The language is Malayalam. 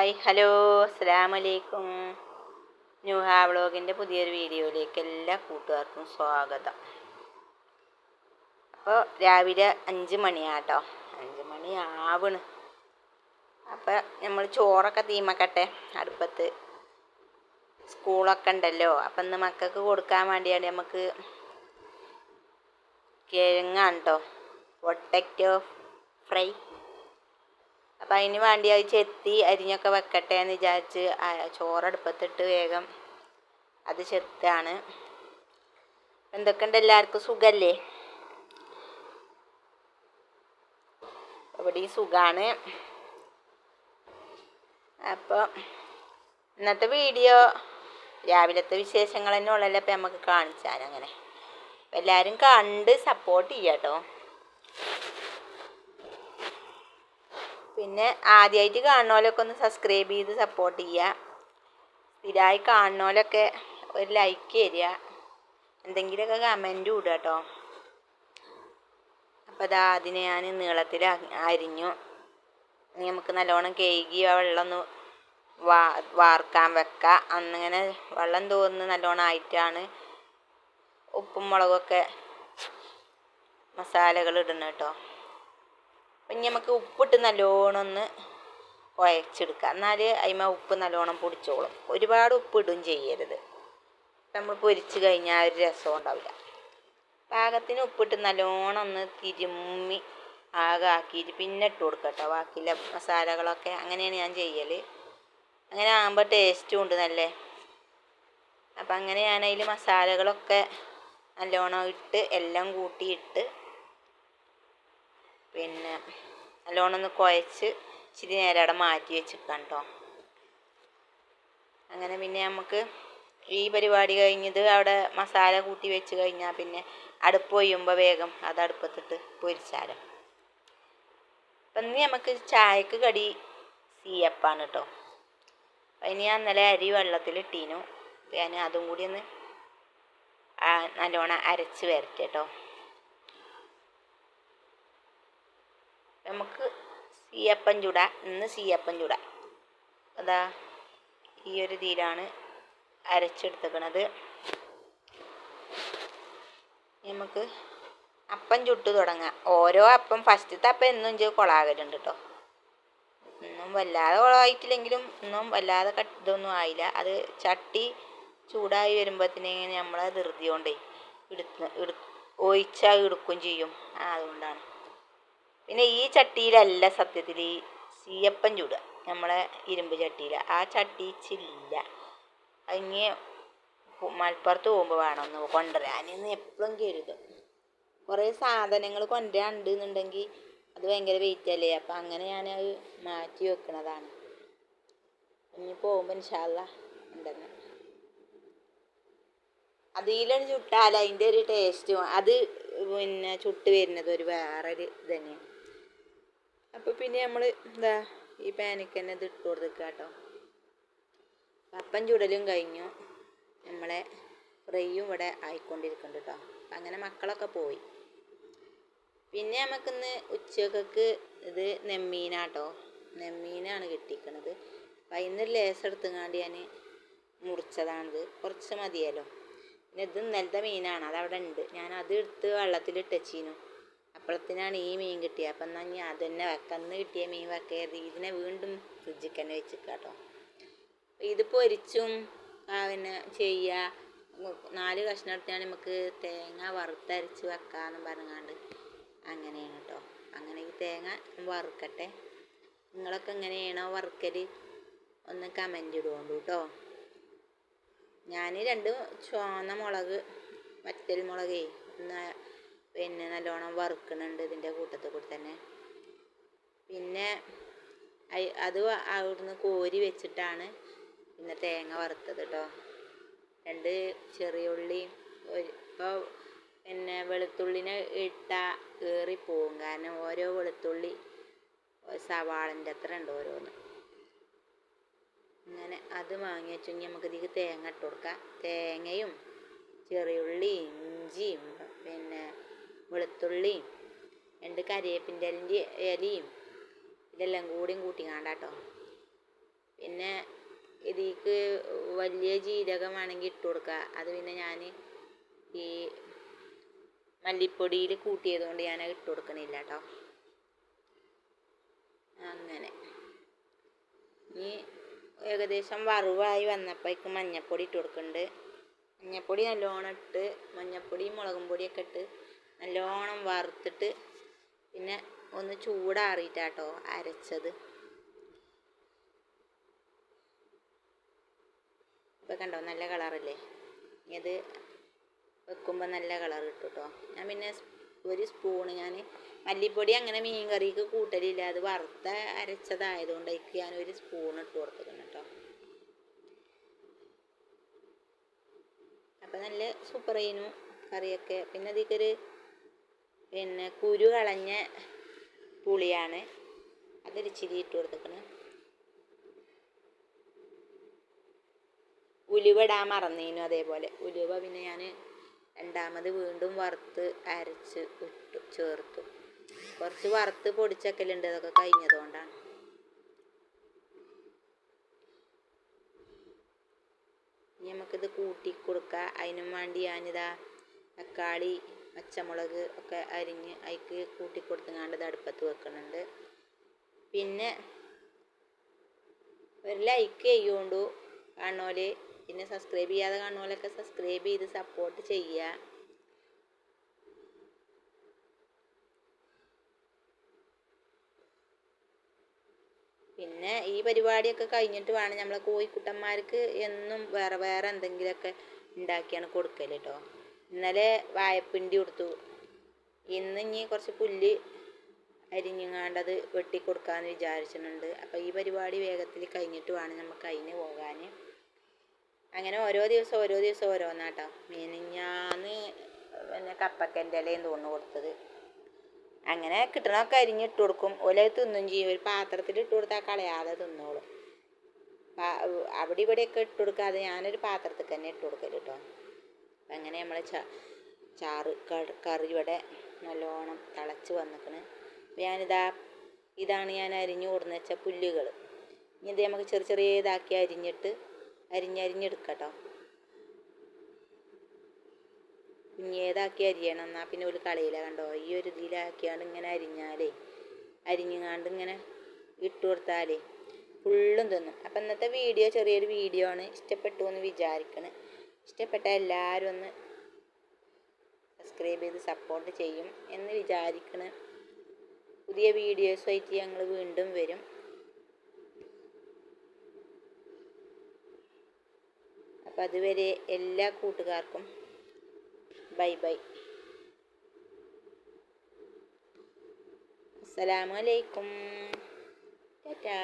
ഹായ് ഹലോ അസ്സലാമലൈക്കും. ന്യൂഹ വ്ളോഗിൻ്റെ പുതിയൊരു വീഡിയോയിലേക്ക് എല്ലാ കൂട്ടുകാർക്കും സ്വാഗതം. അപ്പോൾ രാവിലെ 5 മണിയാട്ടോ, 5 മണി ആവണ്. അപ്പോൾ നമ്മൾ ചോറൊക്കെ തീമക്കട്ടെ അടുപ്പത്ത്. സ്കൂളൊക്കെ ഉണ്ടല്ലോ, അപ്പം ഇന്ന് മക്കൾക്ക് കൊടുക്കാൻ വേണ്ടിയാണ് നമുക്ക് കിഴങ്ങാണ് കേട്ടോ, പൊട്ടറ്റോ ഫ്രൈ. അപ്പം അതിന് വേണ്ടി അത് ചെത്തി അരിഞ്ഞൊക്കെ വെക്കട്ടെ എന്ന് വിചാരിച്ച് ചോറടുപ്പത്തിട്ട് വേഗം അത് ചെത്താണ്. എന്തൊക്കെയുണ്ട്, എല്ലാവർക്കും സുഖമല്ലേ? ഇവിടെ സുഖമാണ്. അപ്പോൾ ഇന്നത്തെ വീഡിയോ രാവിലത്തെ വിശേഷങ്ങൾ തന്നെ ഉള്ളല്ലോ. അപ്പം നമുക്ക് കാണിച്ചാൽ അങ്ങനെ എല്ലാവരും കണ്ട് സപ്പോർട്ട് ചെയ്യാം കേട്ടോ. പിന്നെ ആദ്യമായിട്ട് കാണുന്നവരൊക്കെ ഒന്ന് സബ്സ്ക്രൈബ് ചെയ്ത് സപ്പോർട്ട് ചെയ്യുക. സ്ഥിരമായി കാണുന്നവരൊക്കെ ഒരു ലൈക്ക് തരിക, എന്തെങ്കിലുമൊക്കെ കമൻറ്റും ഇടുക കേട്ടോ. അപ്പോൾ അതാ അതിനെ ഞാൻ നീളത്തിൽ അരിഞ്ഞു. നമുക്ക് നല്ലോണം കഴുകി ആ വെള്ളം ഒന്ന് വാർക്കാൻ വെക്കുക. അന്നിങ്ങനെ വെള്ളം തോന്നുന്നു നല്ലോണം ആയിട്ടാണ് ഉപ്പും മുളകൊക്കെ മസാലകൾ ഇടണം കേട്ടോ. അപ്പം ഇനി നമുക്ക് ഉപ്പിട്ട് നല്ലോണം ഒന്ന് കുഴച്ചെടുക്കുക. എന്നാൽ അതിന്മേൽ ഉപ്പ് നല്ലോണം പൊടിച്ചോളും. ഒരുപാട് ഉപ്പിടും ചെയ്യരുത്, നമ്മൾ പൊരിച്ച് കഴിഞ്ഞാൽ ഒരു രസം ഉണ്ടാവില്ല. പാകത്തിന് ഉപ്പിട്ട് നല്ലോണം ഒന്ന് തിരുമ്മി ആകെ ആക്കിയിട്ട് പിന്നെ ഇട്ട് കൊടുക്കുക കേട്ടോ ബാക്കിയുള്ള മസാലകളൊക്കെ. അങ്ങനെയാണ് ഞാൻ ചെയ്യൽ. അങ്ങനെ ആകുമ്പോൾ ടേസ്റ്റും ഉണ്ട് നല്ലേ. അപ്പം അങ്ങനെ ഞാൻ അതിൽ മസാലകളൊക്കെ നല്ലോണം ഇട്ട് എല്ലാം കൂട്ടിയിട്ട് പിന്നെ നല്ലോണം ഒന്ന് കുഴച്ച് ഇച്ചിരി നേരം അവിടെ മാറ്റി വെച്ചിരിക്കാം കേട്ടോ. അങ്ങനെ പിന്നെ നമുക്ക് ഈ പരിപാടി കഴിഞ്ഞത് അവിടെ മസാല കൂട്ടി വെച്ച് കഴിഞ്ഞാൽ പിന്നെ അടുപ്പ് ഒഴിയുമ്പോൾ വേഗം അത് അടുപ്പത്തിട്ട് പൊരിച്ചാലോ. അപ്പം ഇനി നമുക്ക് ചായക്ക് കടി സീയപ്പാണ് കേട്ടോ. അതിന് ഞാൻ ഇന്നലെ അരി വെള്ളത്തിലിട്ടീനു. ഞാൻ അതും കൂടി ഒന്ന് നല്ലോണം അരച്ച് വരട്ടെ കേട്ടോ. നമുക്ക് സീയപ്പം ചൂടാം. ഇന്ന് സീയപ്പം ചൂടാം. അതാ ഈ ഒരു ഇതിലാണ് അരച്ചെടുത്തേക്കണത്. നമുക്ക് അപ്പം ചുട്ട് തുടങ്ങാം. ഓരോ അപ്പം ഫസ്റ്റത്തെ അപ്പം എന്നും കൊളാകലുണ്ട് കേട്ടോ. ഒന്നും വല്ലാതെ കുളമായിട്ടില്ലെങ്കിലും ഒന്നും വല്ലാതെ ഇതൊന്നും ആയില്ല. അത് ചട്ടി ചൂടായി വരുമ്പോഴത്തേന് നമ്മളെ ധൃതി കൊണ്ടേ ഒഴിച്ചാൽ എടുക്കുകയും ചെയ്യും. അതുകൊണ്ടാണ്. പിന്നെ ഈ ചട്ടിയിലല്ല സത്യത്തിൽ ഈ സീയപ്പം ചൂടുക, നമ്മളെ ഇരുമ്പ് ചട്ടിയിൽ. ആ ചട്ടി ചില്ല. അതിന് മലപ്പുറത്ത് പോകുമ്പോൾ വേണമെന്ന് കൊണ്ടുവരാനെന്ന് എപ്പോഴും കരുതും. കുറേ സാധനങ്ങൾ കൊണ്ടുവരാനുണ്ട് എന്നുണ്ടെങ്കിൽ അത് ഭയങ്കര വെയിറ്റ് അല്ലേ. അപ്പം അങ്ങനെ ഞാനത് മാറ്റി വെക്കുന്നതാണ്. ഇനി പോകുമ്പോൾ ഇൻഷാ അല്ലാഹ് ഉണ്ടെന്ന്. അതിലാണ് ചുട്ടാൽ അതിൻ്റെ ഒരു ടേസ്റ്റും അത് പിന്നെ ചുട്ട് വരുന്നത് ഒരു വേറൊരു ഇത് തന്നെയാണ്. അപ്പോൾ പിന്നെ നമ്മൾ എന്താ ഈ പാനിക്ക് തന്നെ ഇത് ഇട്ട് കൊടുക്കുക കേട്ടോ. അപ്പം ചുടലും കഴിഞ്ഞു. നമ്മളെ ഫ്രൈയും ഇവിടെ ആയിക്കൊണ്ടിരിക്കുന്നുണ്ട് കേട്ടോ. അപ്പം അങ്ങനെ മക്കളൊക്കെ പോയി. പിന്നെ നമുക്കിന്ന് ഉച്ചക്കൊക്കെ ഇത് നെമ്മീനാട്ടോ, നെമ്മീനാണ് കിട്ടിയിരിക്കുന്നത്. അപ്പം അതിന് ലേസം എടുത്തുങ്ങാണ്ട് ഞാൻ മുറിച്ചതാണിത്. കുറച്ച് മതിയല്ലോ. പിന്നെ ഇത് ഇന്നലത്തെ മീനാണ്, അതവിടെ ഉണ്ട്. ഞാൻ അത് എടുത്ത് വെള്ളത്തിലിട്ടച്ചീനു. അപ്പോഴത്തേനാണ് ഈ മീൻ കിട്ടിയത്. അപ്പം എന്നാൽ ഞാൻ അത് തന്നെ വെക്കാം. അന്ന് കിട്ടിയ മീൻ വെക്കരുത്, ഇതിനെ വീണ്ടും ഫ്രിഡ്ജിൽ തന്നെ വെച്ചിരിക്കുക കേട്ടോ. ഇത് പൊരിച്ചും പിന്നെ ചെയ്യുക. 4 കഷ്ണം എടുത്താൽ നമുക്ക് തേങ്ങ വറുത്തരച്ച് വെക്കാമെന്നും പറഞ്ഞാണ്ട് അങ്ങനെയാണ് കേട്ടോ. അങ്ങനെ ഈ തേങ്ങ വറുക്കട്ടെ. നിങ്ങളൊക്കെ എങ്ങനെയാണോ വറുക്കൽ ഒന്ന് കമൻ്റ് ഇടുകൊണ്ടു കേട്ടോ. ഞാൻ 2 ചുവന്ന മുളക്, വറ്റൽ മുളകേ ഒന്ന് പിന്നെ നല്ലോണം വറുക്കണുണ്ട് ഇതിൻ്റെ കൂട്ടത്തിൽ കൂടി തന്നെ. പിന്നെ അത് അവിടുന്ന് കോരി വെച്ചിട്ടാണ് പിന്നെ തേങ്ങ വറുത്തത് കേട്ടോ. 2 ചെറിയ ഉള്ളിയും ഇപ്പോൾ പിന്നെ വെളുത്തുള്ളിനെ ഇട്ടാൽ കയറിപ്പോവും. കാരണം ഓരോ വെളുത്തുള്ളി സവാളിൻ്റെ അത്ര ഉണ്ട് ഓരോന്ന്. അങ്ങനെ അത് വാങ്ങി വെച്ചെങ്കിൽ നമുക്ക് ഇതിലേക്ക് തേങ്ങ ഇട്ട് കൊടുക്കാം. തേങ്ങയും ചെറിയുള്ളിയും ഇഞ്ചിയും പിന്നെ വെളുത്തുള്ളിയും 2 കരിവേപ്പിൻ്റെ ഇലയും ഇതെല്ലാം കൂടിയും കൂട്ടി കാണാട്ടോ. പിന്നെ ഇതിക്ക് വലിയ ജീരകം വേണമെങ്കിൽ ഇട്ട് കൊടുക്കുക. അത് പിന്നെ ഞാൻ ഈ മല്ലിപ്പൊടിയിൽ കൂട്ടിയത് കൊണ്ട് ഞാൻ ഇട്ട് കൊടുക്കണില്ല കേട്ടോ. അങ്ങനെ ഇനി ഏകദേശം വറവായി വന്നപ്പോഴേക്ക് മഞ്ഞൾപ്പൊടി ഇട്ട് കൊടുക്കുന്നുണ്ട്. മഞ്ഞൾപ്പൊടി നല്ലോണം ഇട്ട് മഞ്ഞൾപ്പൊടിയും മുളകും പൊടിയൊക്കെ ഇട്ട് നല്ലോണം വറുത്തിട്ട് പിന്നെ ഒന്ന് ചൂടാറിയിട്ടാട്ടോ അരച്ചത്. ഇപ്പം കണ്ടോ നല്ല കളറല്ലേ. ഇത് വെക്കുമ്പോൾ നല്ല കളർ കിട്ടും കേട്ടോ. ഞാൻ പിന്നെ ഒരു സ്പൂണ് ഞാൻ മല്ലിപ്പൊടി അങ്ങനെ മീൻ കറിക്ക് കൂട്ടലില്ല. അത് വറുത്ത അരച്ചതായതുകൊണ്ട് അതിക്ക് ഞാൻ ഒരു സ്പൂൺ ഇട്ട് കൊടുത്തിട്ടുണ്ട് കേട്ടോ. അപ്പം നല്ല സൂപ്പർ ചെയ്യുന്നു കറിയൊക്കെ. പിന്നെ ഇതിക്കൊരു കുരു കളഞ്ഞ പുളിയാണ്, അതൊരു ഇച്ചിരി ഇട്ട് കൊടുത്തേക്കണ്. ഉലുവ ഇടാൻ മറന്നേനു. അതേപോലെ ഉലുവ പിന്നെ ഞാൻ രണ്ടാമത് വീണ്ടും വറുത്ത് അരച്ച് ചേർത്തു. കുറച്ച് വറുത്ത് പൊടിച്ചൊക്കെയുണ്ട്, അതൊക്കെ കഴിഞ്ഞതുകൊണ്ടാണ്. ഇനി നമുക്കിത് കൂട്ടി കൊടുക്കാം. അതിനും വേണ്ടി ഞാനിതാ തക്കാളി പച്ചമുളക് ഒക്കെ അരിഞ്ഞ് അതിക്ക് കൂട്ടി കൊടുത്തുങ്ങാണ്ട് ഇത് അടുപ്പത്ത് വെക്കുന്നുണ്ട്. പിന്നെ ഒരു ലൈക്ക് ചെയ്യുകൊണ്ടു കാണുന്നോല്, പിന്നെ സബ്സ്ക്രൈബ് ചെയ്യാതെ കാണുന്നോലൊക്കെ സബ്സ്ക്രൈബ് ചെയ്ത് സപ്പോർട്ട് ചെയ്യുക. പിന്നെ ഈ പരിപാടിയൊക്കെ കഴിഞ്ഞിട്ട് വേണം നമ്മളെ കോഴിക്കുട്ടന്മാർക്ക് എന്നും വേറെ വേറെ എന്തെങ്കിലുമൊക്കെ ഉണ്ടാക്കിയാണ് കൊടുക്കൽ കേട്ടോ. ഇന്നലെ വാഴപ്പിണ്ടി കൊടുത്തു. ഇന്ന് ഇനി കുറച്ച് പുല്ല് അരിഞ്ഞങ്ങാണ്ടത് വെട്ടി കൊടുക്കാമെന്ന് വിചാരിച്ചിട്ടുണ്ട്. അപ്പോൾ ഈ പരിപാടി വേഗത്തിൽ കഴിഞ്ഞിട്ട് വേണം നമുക്ക് അതിന് പോകാൻ. അങ്ങനെ ഓരോ ദിവസം ഓരോന്നാട്ടോ. മിനിഞ്ഞാന്ന് പിന്നെ കപ്പക്കൻ്റെ ഇലയും തോന്നുന്നു കൊടുത്തത്. അങ്ങനെ കിട്ടണമൊക്കെ അരിഞ്ഞിട്ട് കൊടുക്കും. ഓല തിന്നും ചെയ്യും. ഒരു പാത്രത്തിൽ ഇട്ട് കൊടുത്താൽ കളയാതെ തിന്നോളും. അവിടെ ഇവിടെയൊക്കെ ഇട്ട് കൊടുക്കാതെ ഞാനൊരു പാത്രത്തിൽ തന്നെ ഇട്ട് കൊടുക്കൽ കേട്ടോ. അങ്ങനെ നമ്മൾ ചാറ് കറി ഇവിടെ നല്ലോണം തിളച്ച് വന്നിക്കണ്. ഇതാണ് ഞാൻ അരിഞ്ഞു കൊടുന്ന് വെച്ച പുല്ലുകൾ. ഇനി ഇത് നമുക്ക് ചെറിയ ഇതാക്കി അരിഞ്ഞെടുക്കാം കേട്ടോ. കുഞ്ഞേതാക്കി അരിയണം, എന്നാൽ പിന്നെ ഒരു കളയില. കണ്ടോ, ഈ ഒരു ഇതിലാക്കിയാണ്ട് ഇങ്ങനെ അരിഞ്ഞങ്ങാണ്ട് ഇങ്ങനെ ഇട്ട് കൊടുത്താലേ ഫുള്ളും തിന്നും. അപ്പം ഇന്നത്തെ വീഡിയോ ചെറിയൊരു വീഡിയോ ആണ്. ഇഷ്ടപ്പെട്ടു എന്ന് വിചാരിക്കണം. ഇഷ്ടപ്പെട്ട എല്ലാവരും ഒന്ന് സബ്സ്ക്രൈബ് ചെയ്ത് സപ്പോർട്ട് ചെയ്യും എന്ന് വിചാരിക്കണം. പുതിയ വീഡിയോസുമായിട്ട് ഞങ്ങൾ വീണ്ടും വരും. അപ്പം അതുവരെ എല്ലാ കൂട്ടുകാർക്കും ബൈ ബൈ. അസ്സലാമു അലൈക്കും. ടാറ്റാ.